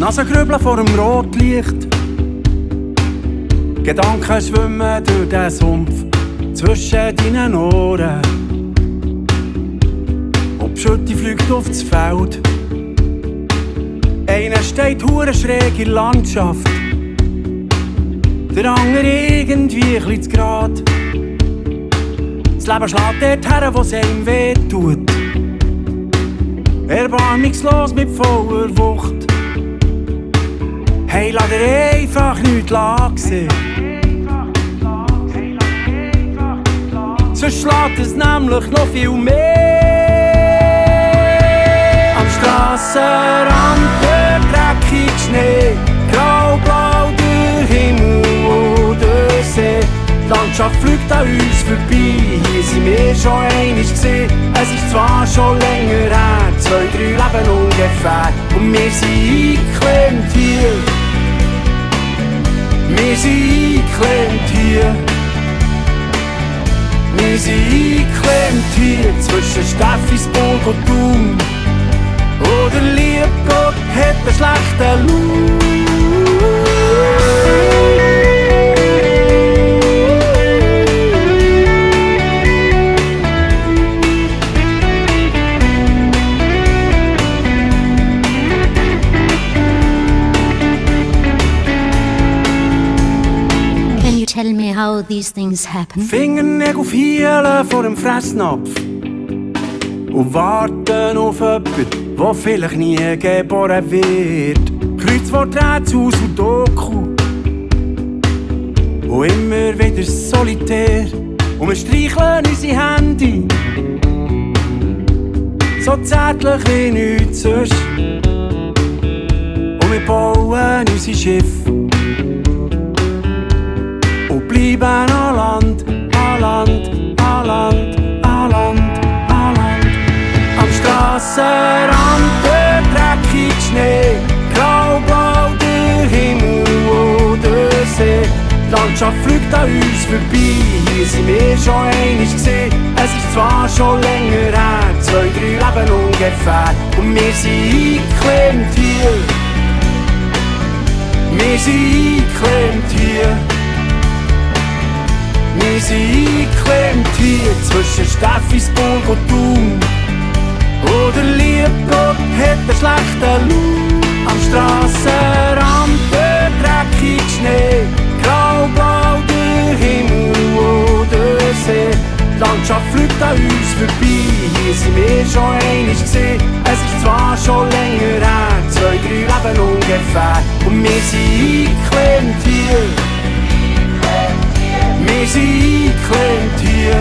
Nasengrübeln vor dem Rotlicht. Gedanken schwimmen durch den Sumpf zwischen deinen Ohren. Und die Schütte fliegt aufs Feld. Einer steht hure schräg in der Landschaft, der andere irgendwie ein bisschen zu grad. Das Leben schlägt dort her, wo es einem wehtut. Erbarmungslos mit voller Wucht. Hey, lass dir einfach nichts sehen. Sonst schlägt es nämlich noch viel mehr. Am Strassenrand der dreckige Schnee, grau-blau der Himmel oder See. Die Landschaft fliegt an uns vorbei, hier sind wir schon einmal gesehen. Es ist zwar schon länger her, 2, 3 Leben ungefähr, und wir sind eingeklemmt hier. Wir sind eingeklemmt hier. Wir sind eingeklemmt hier zwischen Steffisburg und Thun. Oder lieb Gott hat einen schlechten Lauf. Tell me how these things happen. Fingernägel auf Hielen vor dem Fressnapf und warten auf jemanden, der vielleicht nie geboren wird. Kreuzworträtsel aus Sudoku und immer wieder solitär. Und wir streicheln unsere Hände so zärtlich wie nichts sonst. Und wir bauen unsere Schiffe und bleiben an Land, an Land, an Land, an Land, an Land. Am Strassenrand der dreckige Schnee, grau-blau der Himmel oder See. Die Landschaft fliegt an uns vorbei, hier sind wir schon einmal gesehen. Es ist zwar schon länger her, 2, 3 Leben ungefähr, und wir sind eingeklemmt hier. Wir sind eingeklemmt hier. Wir sind eingeklemmt hier zwischen Steffisburg und Thun. Oder lieb Gott hat einen schlechten Lauf. Am Strassenrand der dreckige Schnee, grau-blau der Himmel oder See. Die Landschaft fliegt an uns vorbei, hier sind wir schon einmal gesehen. Es ist zwar schon länger her, 2, 3 Leben ungefähr, und wir sind eingeklemmt hier. Wir sind eingeklemmt hier.